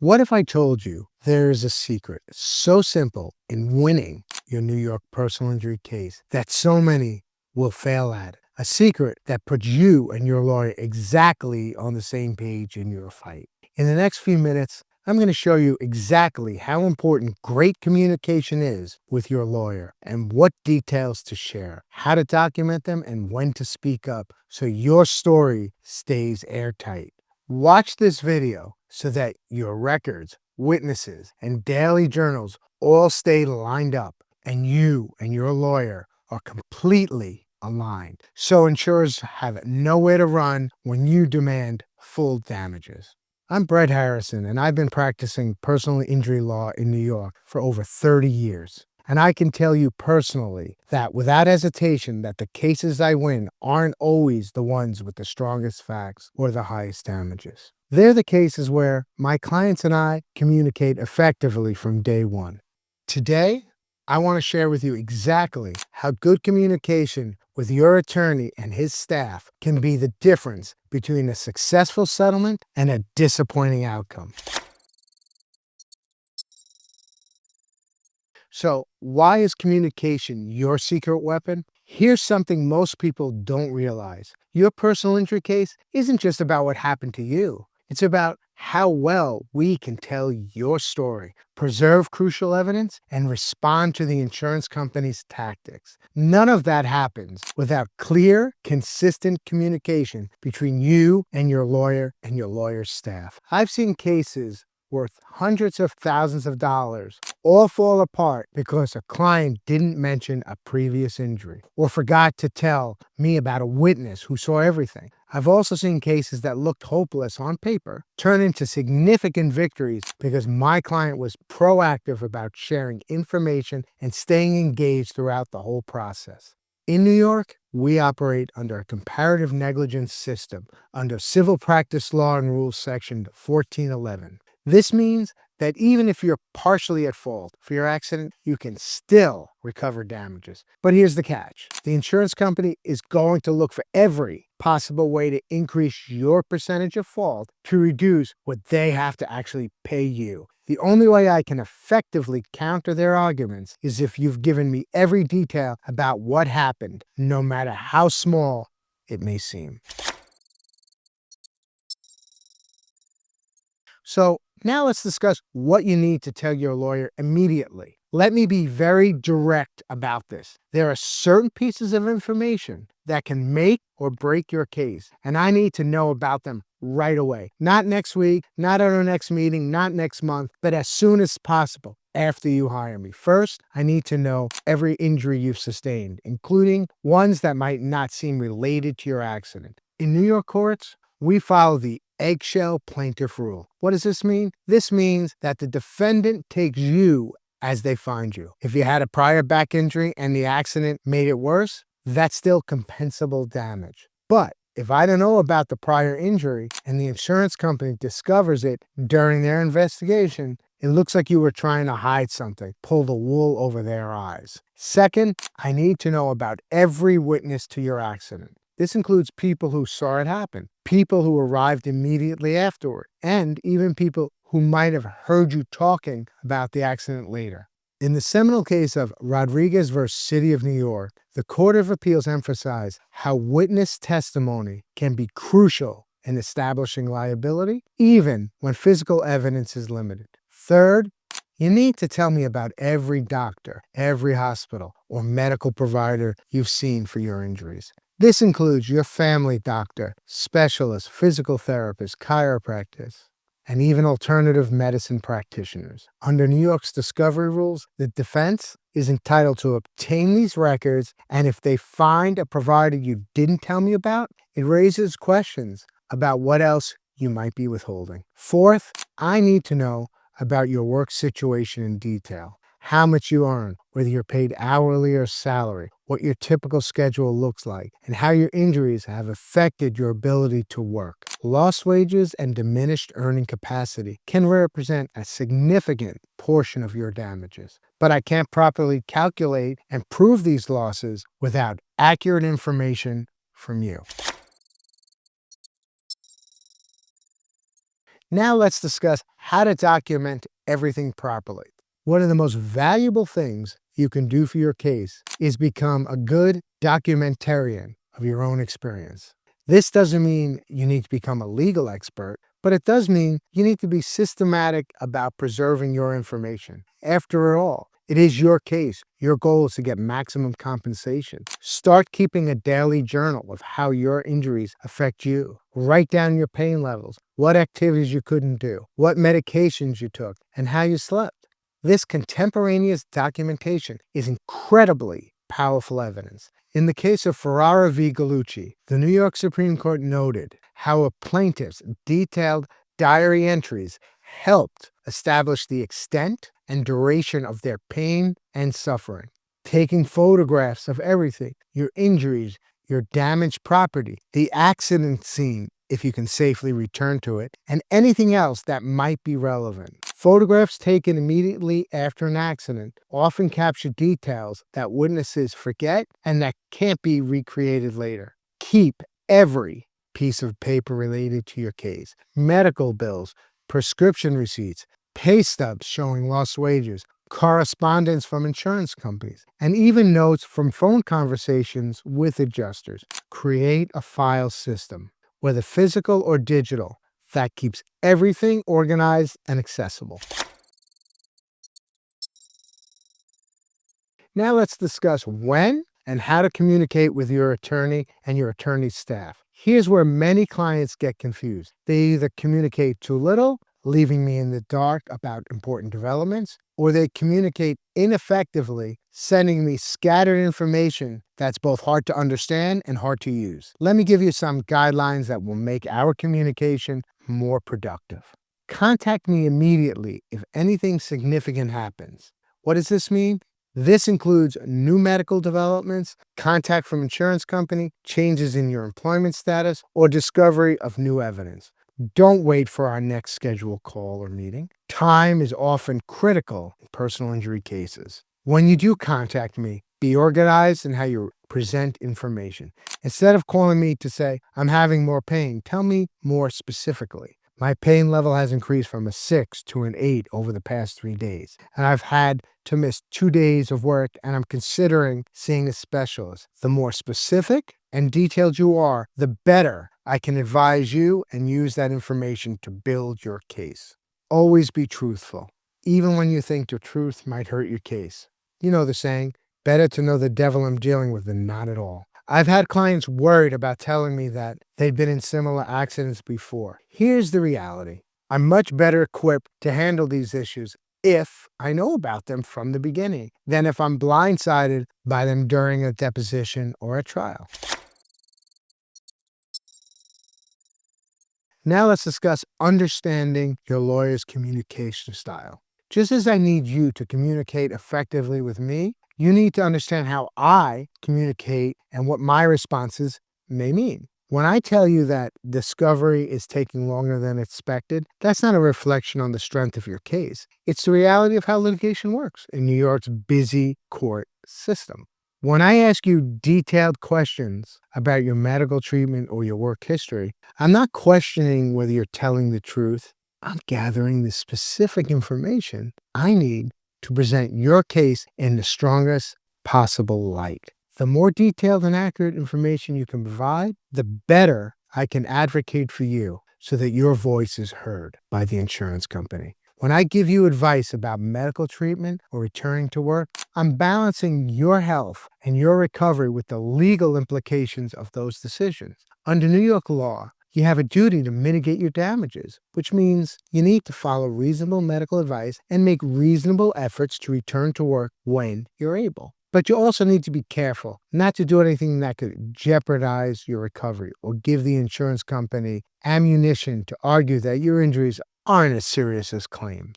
What if I told you there is a secret so simple in winning your New York personal injury case that so many will fail at it? A secret that puts you and your lawyer exactly on the same page in your fight. In the next few minutes, I'm going to show you exactly how important great communication is with your lawyer and what details to share, how to document them, and when to speak up so your story stays airtight. Watch this video so that your records, witnesses, and daily journals all stay lined up and you and your lawyer are completely aligned. So insurers have nowhere to run when you demand full damages. I'm Brett Harrison, and I've been practicing personal injury law in New York for over 30 years. And I can tell you personally that without hesitation that the cases I win aren't always the ones with the strongest facts or the highest damages. They're the cases where my clients and I communicate effectively from day one. Today, I want to share with you exactly how good communication with your attorney and his staff can be the difference between a successful settlement and a disappointing outcome. So, why is communication your secret weapon? Here's something most people don't realize. Your personal injury case isn't just about what happened to you. It's about how well we can tell your story, preserve crucial evidence, and respond to the insurance company's tactics. None of that happens without clear, consistent communication between you and your lawyer's staff. I've seen cases worth hundreds of thousands of dollars all fall apart because a client didn't mention a previous injury or forgot to tell me about a witness who saw everything. I've also seen cases that looked hopeless on paper turn into significant victories because my client was proactive about sharing information and staying engaged throughout the whole process. In New York, we operate under a comparative negligence system under Civil Practice Law and Rules Section 1411. This means that even if you're partially at fault for your accident, you can still recover damages. But here's the catch. The insurance company is going to look for every possible way to increase your percentage of fault to reduce what they have to actually pay you. The only way I can effectively counter their arguments is if you've given me every detail about what happened, no matter how small it may seem. So now let's discuss what you need to tell your lawyer immediately. Let me be very direct about this. There are certain pieces of information that can make or break your case, and I need to know about them right away. Not next week, not at our next meeting, not next month, but as soon as possible after you hire me. First, I need to know every injury you've sustained, including ones that might not seem related to your accident. In New York courts, we follow the eggshell plaintiff rule. What does this mean? This means that the defendant takes you as they find you. If you had a prior back injury and the accident made it worse, that's still compensable damage. But if I don't know about the prior injury and the insurance company discovers it during their investigation, it looks like you were trying to hide something, pull the wool over their eyes. Second, I need to know about every witness to your accident. This includes people who saw it happen, people who arrived immediately afterward, and even people who might have heard you talking about the accident later. In the seminal case of Rodriguez versus City of New York, the Court of Appeals emphasized how witness testimony can be crucial in establishing liability, even when physical evidence is limited. Third, you need to tell me about every doctor, every hospital, or medical provider you've seen for your injuries. This includes your family doctor, specialist, physical therapist, chiropractors, and even alternative medicine practitioners. Under New York's discovery rules, the defense is entitled to obtain these records, and if they find a provider you didn't tell me about, it raises questions about what else you might be withholding. Fourth, I need to know about your work situation in detail. How much you earn, whether you're paid hourly or salary, what your typical schedule looks like, and how your injuries have affected your ability to work. Lost wages and diminished earning capacity can represent a significant portion of your damages. But I can't properly calculate and prove these losses without accurate information from you. Now let's discuss how to document everything properly. One of the most valuable things you can do for your case is become a good documentarian of your own experience. This doesn't mean you need to become a legal expert, but it does mean you need to be systematic about preserving your information. After all, it is your case. Your goal is to get maximum compensation. Start keeping a daily journal of how your injuries affect you. Write down your pain levels, what activities you couldn't do, what medications you took, and how you slept. This contemporaneous documentation is incredibly powerful evidence. In the case of Ferrara v. Gallucci, the New York Supreme Court noted how a plaintiff's detailed diary entries helped establish the extent and duration of their pain and suffering. Taking photographs of everything, your injuries, your damaged property, the accident scene, if you can safely return to it, and anything else that might be relevant. Photographs taken immediately after an accident often capture details that witnesses forget and that can't be recreated later. Keep every piece of paper related to your case: medical bills, prescription receipts, pay stubs showing lost wages, correspondence from insurance companies, and even notes from phone conversations with adjusters. Create a file system, whether physical or digital, that keeps everything organized and accessible. Now let's discuss when and how to communicate with your attorney and your attorney's staff. Here's where many clients get confused. They either communicate too little, leaving me in the dark about important developments, or they communicate ineffectively, sending me scattered information that's both hard to understand and hard to use. Let me give you some guidelines that will make our communication more productive. Contact me immediately if anything significant happens. What does this mean? This includes new medical developments, contact from insurance company, changes in your employment status, or discovery of new evidence. Don't wait for our next scheduled call or meeting. Time is often critical in personal injury cases. When you do contact me, be organized in how you present information. Instead of calling me to say, "I'm having more pain," tell me more specifically. "My pain level has increased from a 6 to an 8 over the past 3 days, and I've had to miss 2 days of work, and I'm considering seeing a specialist." The more specific and detailed you are, the better I can advise you and use that information to build your case. Always be truthful, even when you think the truth might hurt your case. You know the saying, better to know the devil I'm dealing with than not at all. I've had clients worried about telling me that they'd been in similar accidents before. Here's the reality. I'm much better equipped to handle these issues if I know about them from the beginning than if I'm blindsided by them during a deposition or a trial. Now let's discuss understanding your lawyer's communication style. Just as I need you to communicate effectively with me, you need to understand how I communicate and what my responses may mean. When I tell you that discovery is taking longer than expected, that's not a reflection on the strength of your case. It's the reality of how litigation works in New York's busy court system. When I ask you detailed questions about your medical treatment or your work history, I'm not questioning whether you're telling the truth. I'm gathering the specific information I need to present your case in the strongest possible light. The more detailed and accurate information you can provide, the better I can advocate for you so that your voice is heard by the insurance company. When I give you advice about medical treatment or returning to work, I'm balancing your health and your recovery with the legal implications of those decisions. Under New York law, you have a duty to mitigate your damages, which means you need to follow reasonable medical advice and make reasonable efforts to return to work when you're able. But you also need to be careful not to do anything that could jeopardize your recovery or give the insurance company ammunition to argue that your injuries aren't as serious as claimed.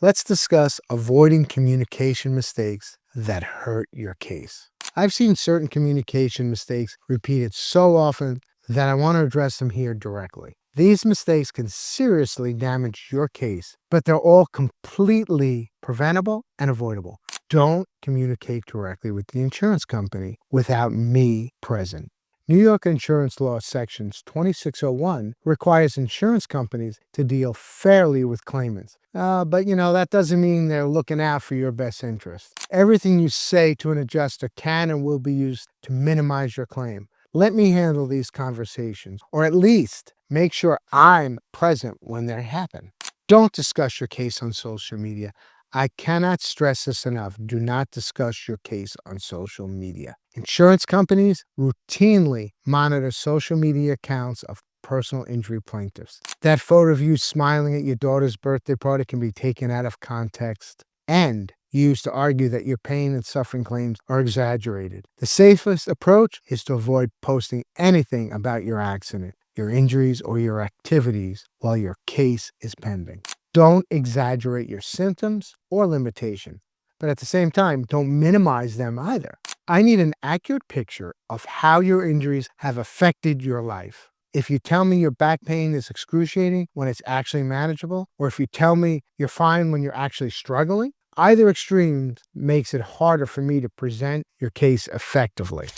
Let's discuss avoiding communication mistakes that hurt your case. I've seen certain communication mistakes repeated so often that I want to address them here directly. These mistakes can seriously damage your case, but they're all completely preventable and avoidable. Don't communicate directly with the insurance company without me present. New York insurance law sections 2601 requires insurance companies to deal fairly with claimants. But that doesn't mean they're looking out for your best interest. Everything you say to an adjuster can and will be used to minimize your claim. Let me handle these conversations, or at least make sure I'm present when they happen. Don't discuss your case on social media. I cannot stress this enough. Do not discuss your case on social media. Insurance companies routinely monitor social media accounts of personal injury plaintiffs. That photo of you smiling at your daughter's birthday party can be taken out of context and used to argue that your pain and suffering claims are exaggerated. The safest approach is to avoid posting anything about your accident, your injuries, or your activities while your case is pending. Don't exaggerate your symptoms or limitation, but at the same time, don't minimize them either. I need an accurate picture of how your injuries have affected your life. If you tell me your back pain is excruciating when it's actually manageable, or if you tell me you're fine when you're actually struggling, either extreme makes it harder for me to present your case effectively.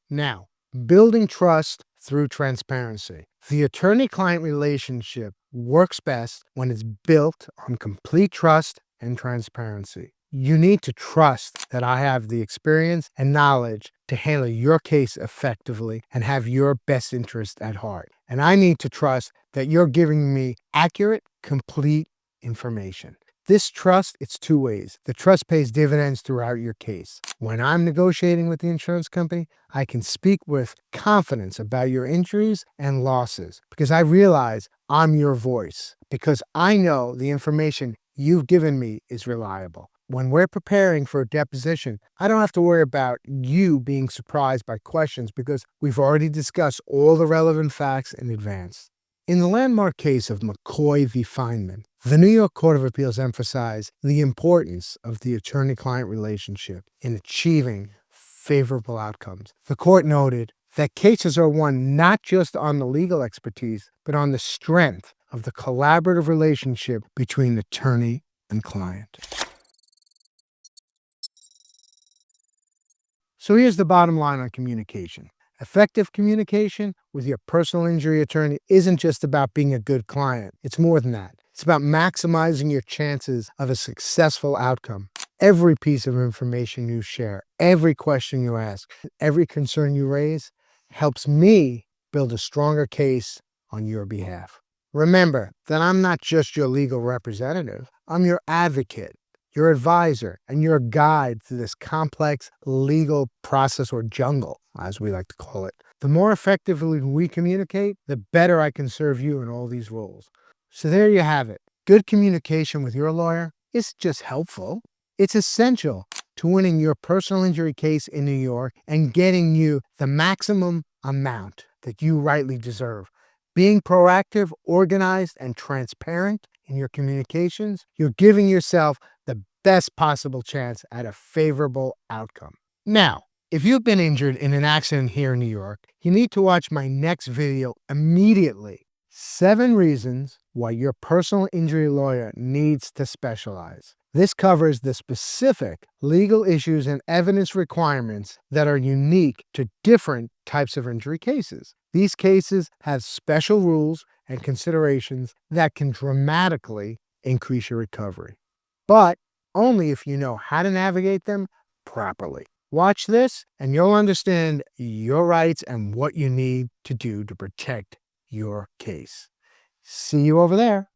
Now, building trust through transparency. The attorney-client relationship works best when it's built on complete trust and transparency. You need to trust that I have the experience and knowledge to handle your case effectively and have your best interest at heart. And I need to trust that you're giving me accurate, complete information. This trust, it's two ways. The trust pays dividends throughout your case. When I'm negotiating with the insurance company, I can speak with confidence about your injuries and losses because I realize I'm your voice, because I know the information you've given me is reliable. When we're preparing for a deposition, I don't have to worry about you being surprised by questions because we've already discussed all the relevant facts in advance. In the landmark case of McCoy v. Feynman, the New York Court of Appeals emphasized the importance of the attorney-client relationship in achieving favorable outcomes. The court noted that cases are won not just on the legal expertise, but on the strength of the collaborative relationship between attorney and client. So here's the bottom line on communication. Effective communication with your personal injury attorney isn't just about being a good client. It's more than that. It's about maximizing your chances of a successful outcome. Every piece of information you share, every question you ask, every concern you raise helps me build a stronger case on your behalf. Remember that I'm not just your legal representative. I'm your advocate, your advisor, and your guide through this complex legal process, or jungle, as we like to call it. The more effectively we communicate, the better I can serve you in all these roles. So there you have it. Good communication with your lawyer isn't just helpful, it's essential to winning your personal injury case in New York and getting you the maximum amount that you rightly deserve. Being proactive, organized, and transparent in your communications, you're giving yourself the best possible chance at a favorable outcome. Now, if you've been injured in an accident here in New York, you need to watch my next video immediately. 7 reasons why your personal injury lawyer needs to specialize. This covers the specific legal issues and evidence requirements that are unique to different types of injury cases. These cases have special rules and considerations that can dramatically increase your recovery, but only if you know how to navigate them properly. Watch this and you'll understand your rights and what you need to do to protect your case. See you over there.